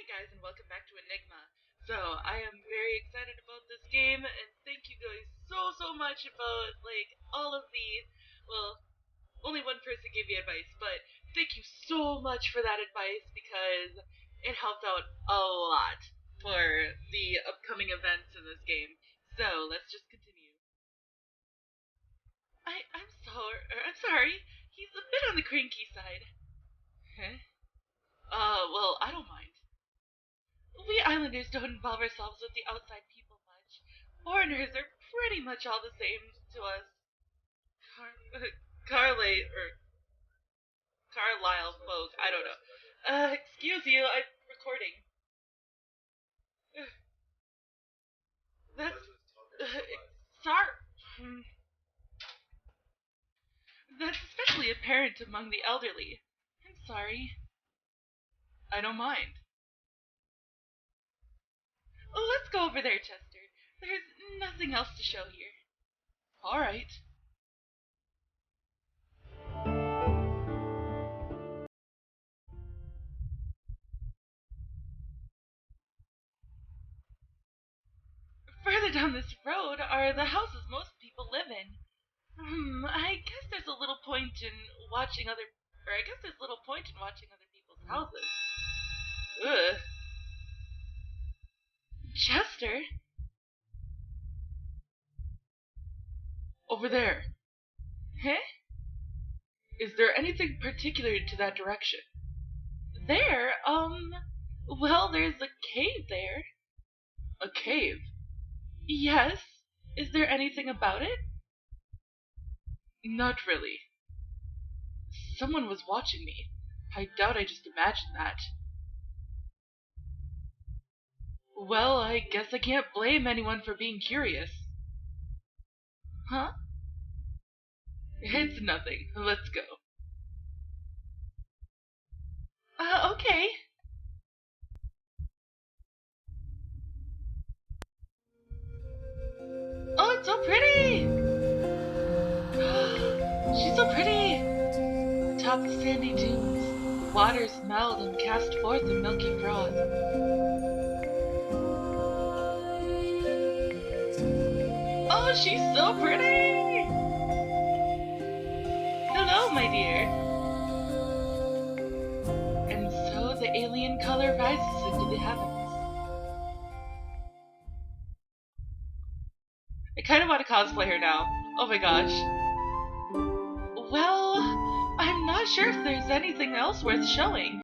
Hey guys, and welcome back to Enigma. So, I am very excited about this game, and thank you guys so much about, all of the, well, only one person gave me advice, but thank you so much for that advice because it helped out a lot for the upcoming events in this game. So, let's just continue. I'm sorry, he's a bit on the cranky side. Huh? Well, I don't mind. We islanders don't involve ourselves with the outside people much. Foreigners are pretty much all the same to us. Carlate or Carlisle folk, I don't know. Excuse you, I'm recording. That's sorry. That's especially apparent among the elderly. I'm sorry. I don't mind. Oh, let's go over there, Chester. There's nothing else to show here. All right. Further down this road are the houses most people live in. I guess there's a little point in watching other, or I guess there's little point in watching other people's houses. Ugh. Chester? Over there. Huh? Is there anything particular to that direction? There? Well, there's a cave there. A cave? Yes. Is there anything about it? Not really. Someone was watching me. I doubt I just imagined that. Well, I guess I can't blame anyone for being curious. Huh? It's nothing. Let's go. Okay. Oh, it's so pretty! She's so pretty! Atop the sandy dunes, water smelled and cast forth a milky froth. Oh, she's so pretty! Hello, my dear. And so the alien color rises into the heavens. I kind of want to cosplay her now. Oh my gosh. Well, I'm not sure if there's anything else worth showing.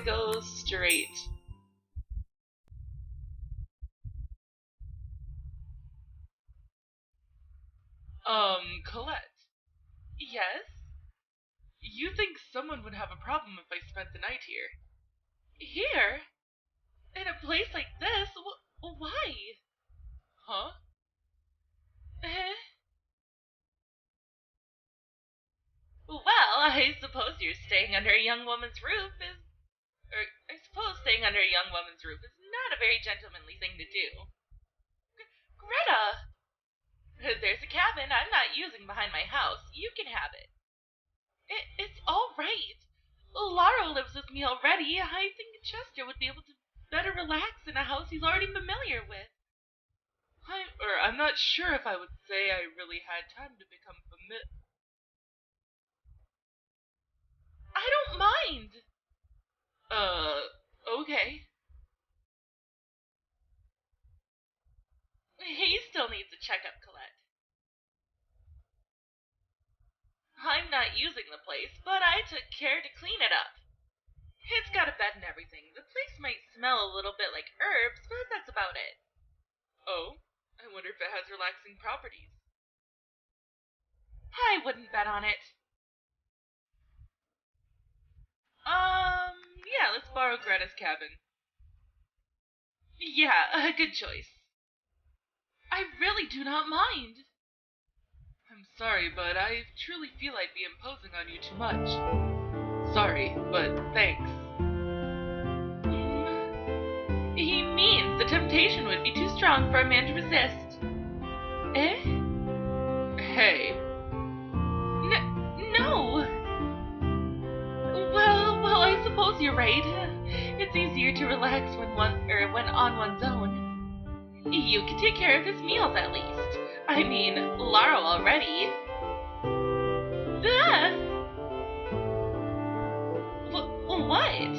Go straight. Colette. Yes? You think someone would have a problem if I spent the night here? Here? In a place like this? Why? Huh? Eh? Well, I suppose you're staying under a young woman's roof is... Or, I suppose staying under a young woman's roof is not a very gentlemanly thing to do. Greta! There's a cabin I'm not using behind my house. You can have it. It's all right. Lara lives with me already. I think Chester would be able to better relax in a house he's already familiar with. I'm not sure if I would say I really had time to become familiar. I don't mind. checkup, Colette. I'm not using the place, but I took care to clean it up. It's got a bed and everything. The place might smell a little bit like herbs, but that's about it. Oh, I wonder if it has relaxing properties. I wouldn't bet on it. Yeah, let's borrow Greta's cabin. Yeah, a good choice. I really do not mind. I'm sorry, but I truly feel I'd be imposing on you too much. Sorry, but thanks. He means the temptation would be too strong for a man to resist. Eh? Hey. No! Well, I suppose you're right. It's easier to relax when on one's own. You can take care of his meals at least. I mean, Lara already. What?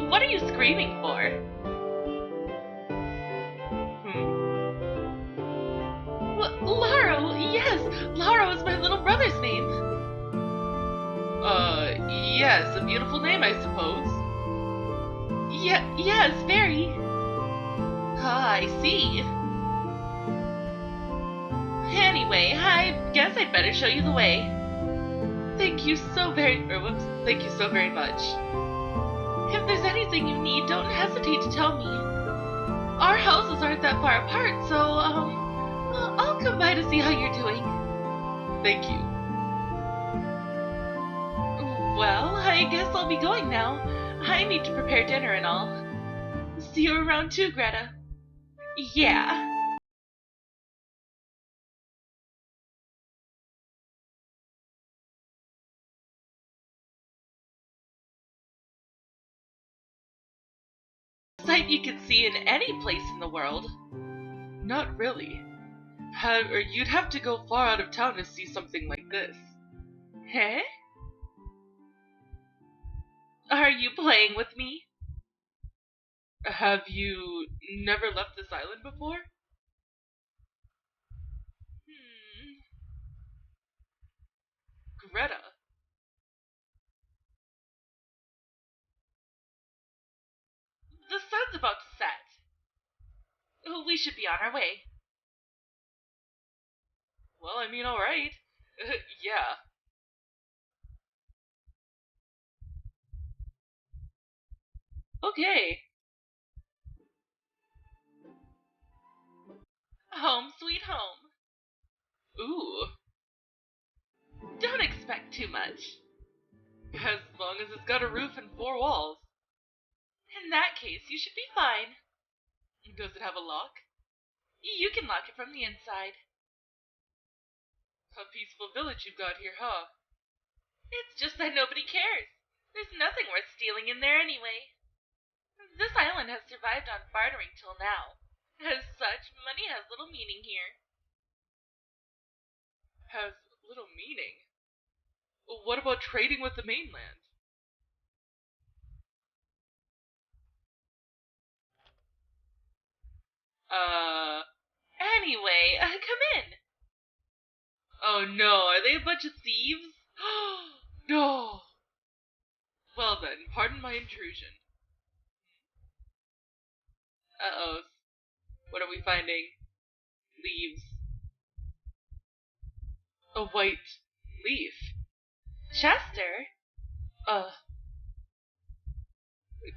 What are you screaming for? Lara! Yes! Lara is my little brother's name. Yes, a beautiful name, I suppose. Yes, very. Ah, I see. Anyway, I guess I'd better show you the way. Thank you so very much. If there's anything you need, don't hesitate to tell me. Our houses aren't that far apart, so, I'll come by to see how you're doing. Thank you. Well, I guess I'll be going now. I need to prepare dinner and all. See you around too, Greta. Yeah. Sight you could see in any place in the world. Not really. Or you'd have to go far out of town to see something like this. Eh? Are you playing with me? Have you never left this island before? Greta. The sun's about to set. We should be on our way. Well, I mean, alright. Yeah. Okay. Home sweet home. Ooh. Don't expect too much. As long as it's got a roof and 4 walls. In that case, you should be fine. Does it have a lock? You can lock it from the inside. A peaceful village you've got here, huh? It's just that nobody cares. There's nothing worth stealing in there anyway. This island has survived on bartering till now. As such, money has little meaning here. Has little meaning? What about trading with the mainland? Anyway, come in. Oh no, are they a bunch of thieves? No. Well then, pardon my intrusion. Uh-oh. What are we finding? Leaves. A white leaf. Chester?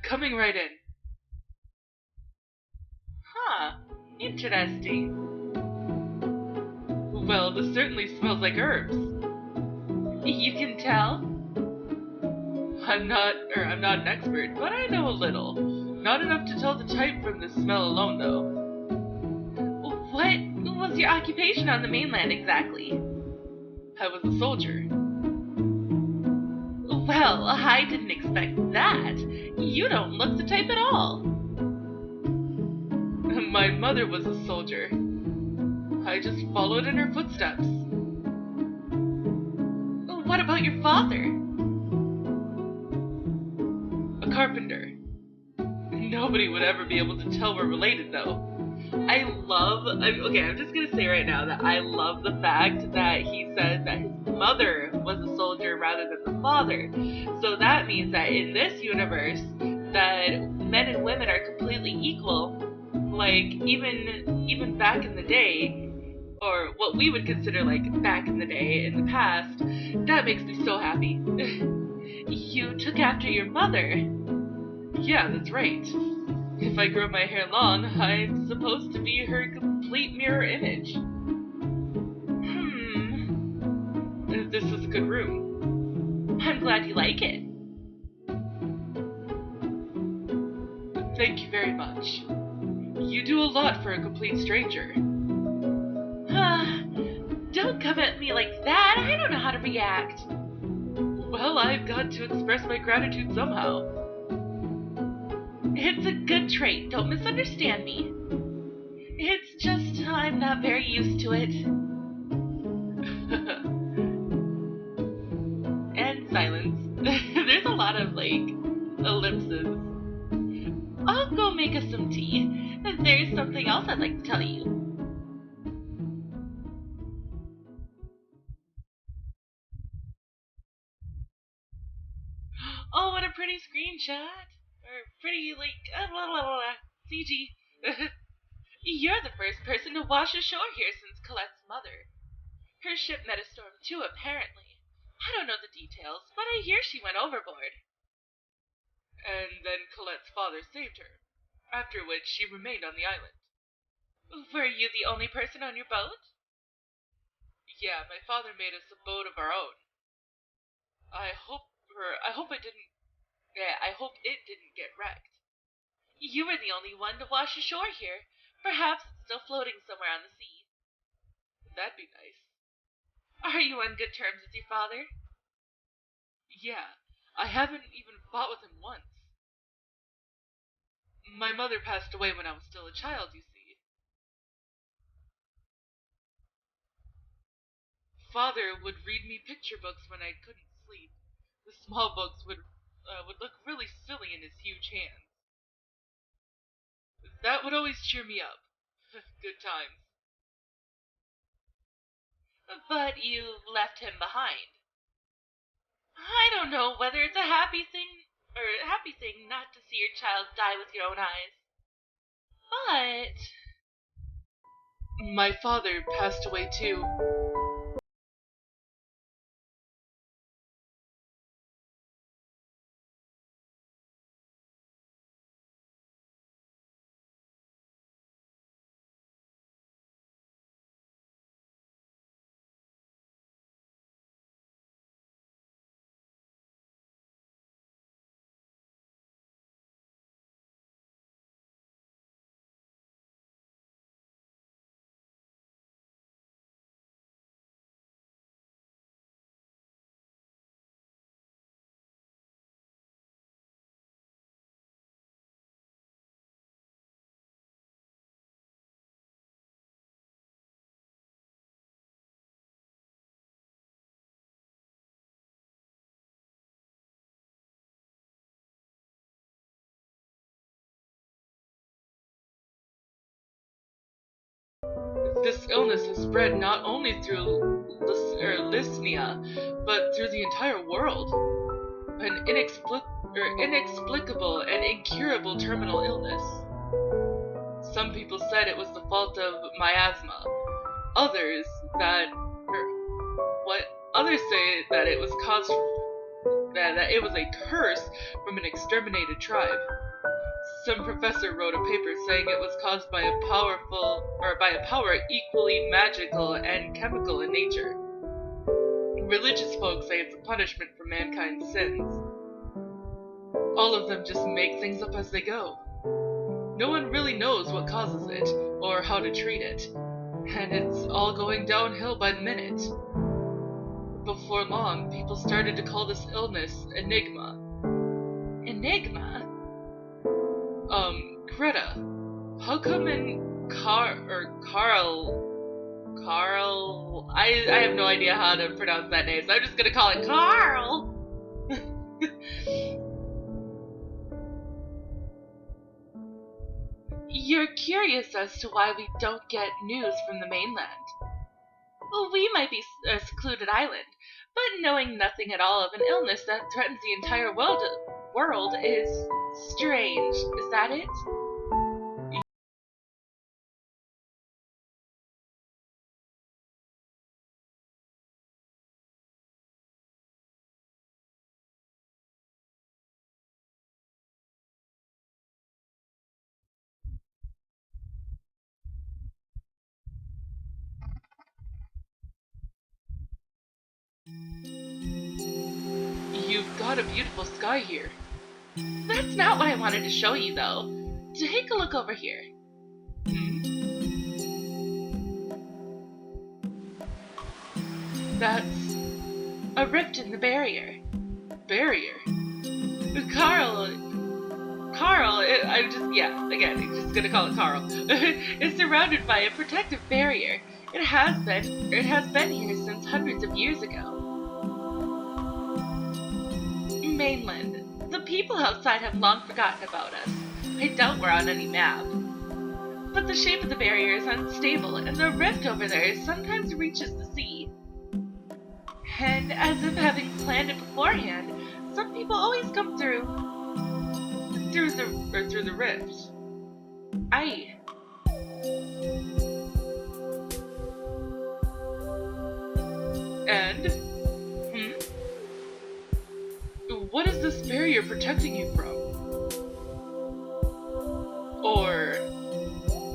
Coming right in. Huh. Interesting. Well, this certainly smells like herbs. You can tell? I'm not an expert, but I know a little. Not enough to tell the type from the smell alone, though. What was your occupation on the mainland exactly? I was a soldier. Well, I didn't expect that. You don't look the type at all. My mother was a soldier. I just followed in her footsteps. What about your father? A carpenter. Nobody would ever be able to tell we're related, though. I'm just gonna say right now that I love the fact that he said that his mother was a soldier rather than the father. So that means that in this universe, that men and women are completely equal. Like, even back in the day, or what we would consider like back in the day, in the past, that makes me so happy. You took after your mother. Yeah, that's right. If I grow my hair long, I'm supposed to be her complete mirror image. This is a good room. I'm glad you like it. Thank you very much. You do a lot for a complete stranger. Don't come at me like that. I don't know how to react. Well, I've got to express my gratitude somehow. It's a good trait. Don't misunderstand me. It's just I'm not very used to it. And silence. There's a lot of, like, ellipses. I'll go make us some tea. There's something else I'd like to tell you. Oh, what a pretty screenshot. Or pretty, like, CG. You're the first person to wash ashore here since Colette's mother. Her ship met a storm too, apparently. I don't know the details, but I hear she went overboard. And then Colette's father saved her, after which she remained on the island. Were you the only person on your boat? Yeah, my father made us a boat of our own. I hope it didn't get wrecked. You were the only one to wash ashore here. Perhaps it's still floating somewhere on the sea. That'd be nice. Are you on good terms with your father? Yeah, I haven't even fought with him once. My mother passed away when I was still a child, you see. Father would read me picture books when I couldn't sleep. The small books would look really silly in his huge hands. That would always cheer me up. Good times. But you left him behind. I don't know whether it's a happy thing not to see your child die with your own eyes. But my father passed away too. This illness has spread not only through Lysnia, but through the entire world. An inexplicable and incurable terminal illness. Some people said it was the fault of miasma. Others that, what others say that it was caused that it was a curse from an exterminated tribe. Some professor wrote a paper saying it was caused by a power equally magical and chemical in nature. Religious folk say it's a punishment for mankind's sins. All of them just make things up as they go. No one really knows what causes it, or how to treat it, and it's all going downhill by the minute. Before long, people started to call this illness Enigma. Enigma? Greta, how come in Carl, I have no idea how to pronounce that name, so I'm just gonna call it Carl! You're curious as to why we don't get news from the mainland. Well, we might be a secluded island, but knowing nothing at all of an illness that threatens the entire world is strange. Is that it? You've got a beautiful sky here. That's not what I wanted to show you, though. Take a look over here. That's a rift in the barrier. Barrier? I'm just gonna call it Carl. It's surrounded by a protective barrier. It has been here since hundreds of years ago. Mainland. The people outside have long forgotten about us. I doubt we're on any map. But the shape of the barrier is unstable, and the rift over there sometimes reaches the sea. And as if having planned it beforehand, some people always come through the rift. And what is this barrier protecting you from? Or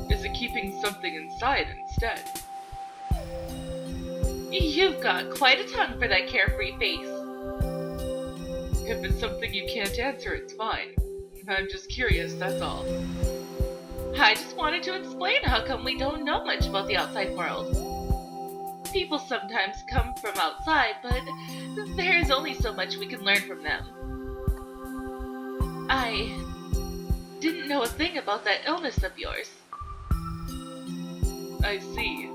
is it keeping something inside instead? You've got quite a tongue for that carefree face. If it's something you can't answer, it's fine. I'm just curious, that's all. I just wanted to explain how come we don't know much about the outside world. People sometimes come from outside, but there's only so much we can learn from them. I didn't know a thing about that illness of yours. I see.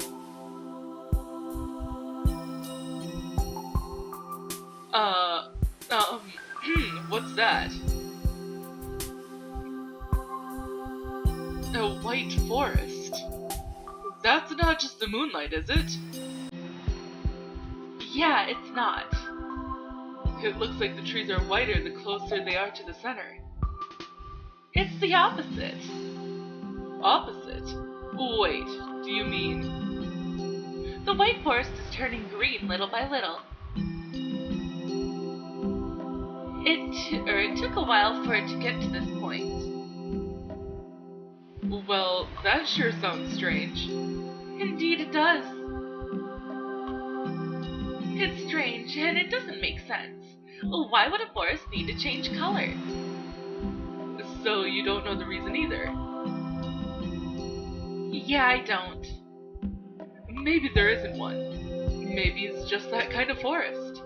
What's that? A white forest. That's not just the moonlight, is it? Yeah, it's not. It looks like the trees are whiter the closer they are to the center. It's the opposite. Opposite? Wait, do you mean? The white forest is turning green little by little. It took a while for it to get to this point. Well, that sure sounds strange. Indeed it does. It's strange, and it doesn't make sense. Why would a forest need to change color? So you don't know the reason either? Yeah, I don't. Maybe there isn't one. Maybe it's just that kind of forest.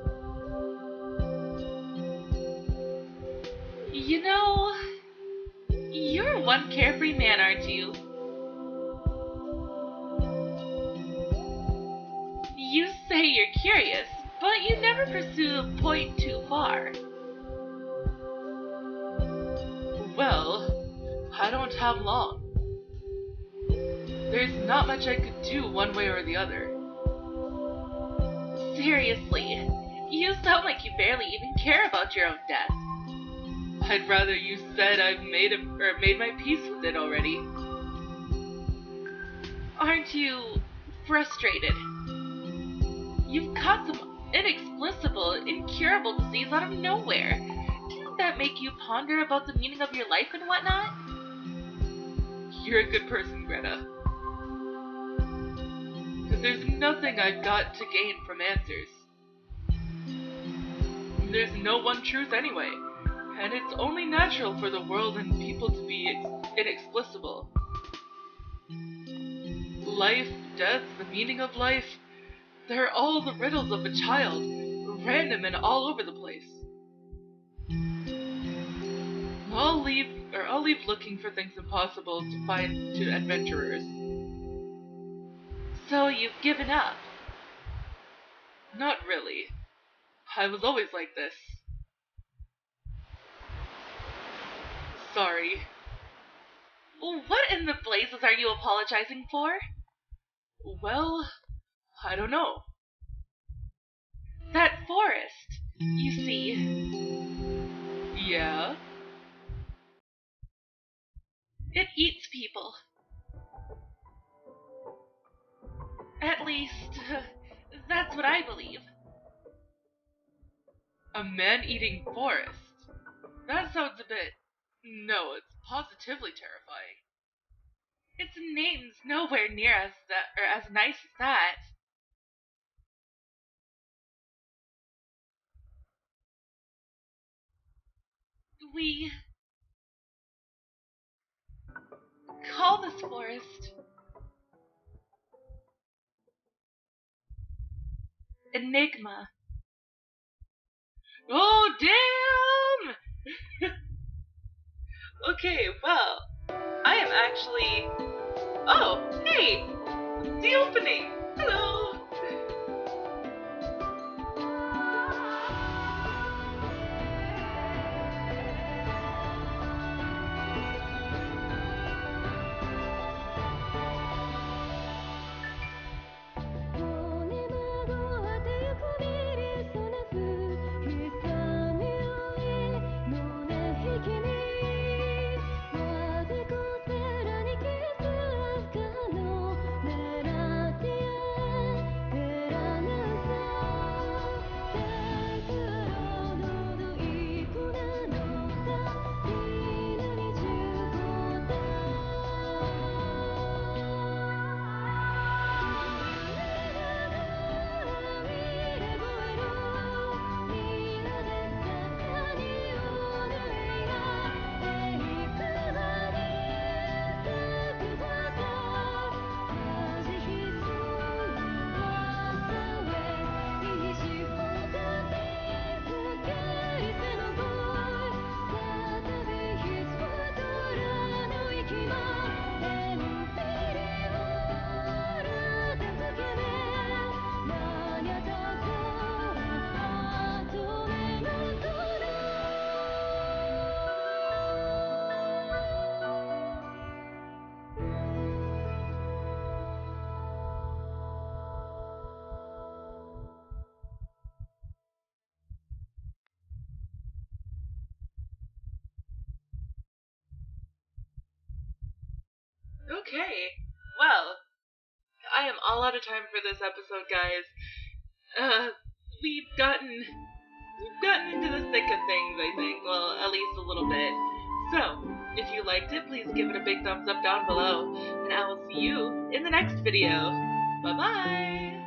You know, you're one carefree man, aren't you? You say you're curious, but you never pursue a point too far. Well, I don't have long. There's not much I could do one way or the other. Seriously, you sound like you barely even care about your own death. I'd rather you said I've made my peace with it already. Aren't you frustrated? You've caught some inexplicable, incurable disease out of nowhere. Didn't that make you ponder about the meaning of your life and whatnot? You're a good person, Greta. There's nothing I've got to gain from answers. There's no one truth anyway. And it's only natural for the world and people to be inexplicable. Life, death, the meaning of life, they're all the riddles of a child, random and all over the place. I'll leave looking for things impossible to find to adventurers. So you've given up? Not really. I was always like this. Sorry. What in the blazes are you apologizing for? Well, I don't know. That forest, you see. Yeah? It eats people. At least, that's what I believe. A man-eating forest? That sounds a bit... No, it's positively terrifying. Its name's nowhere near as nice as that. We call this forest Enigma. Oh, damn! Okay, well, I am actually... Oh, hey! The opening! Hello! Okay, well, I am all out of time for this episode, guys. We've gotten into the thick of things, I think. Well, at least a little bit. So, if you liked it, please give it a big thumbs up down below, and I will see you in the next video. Bye-bye!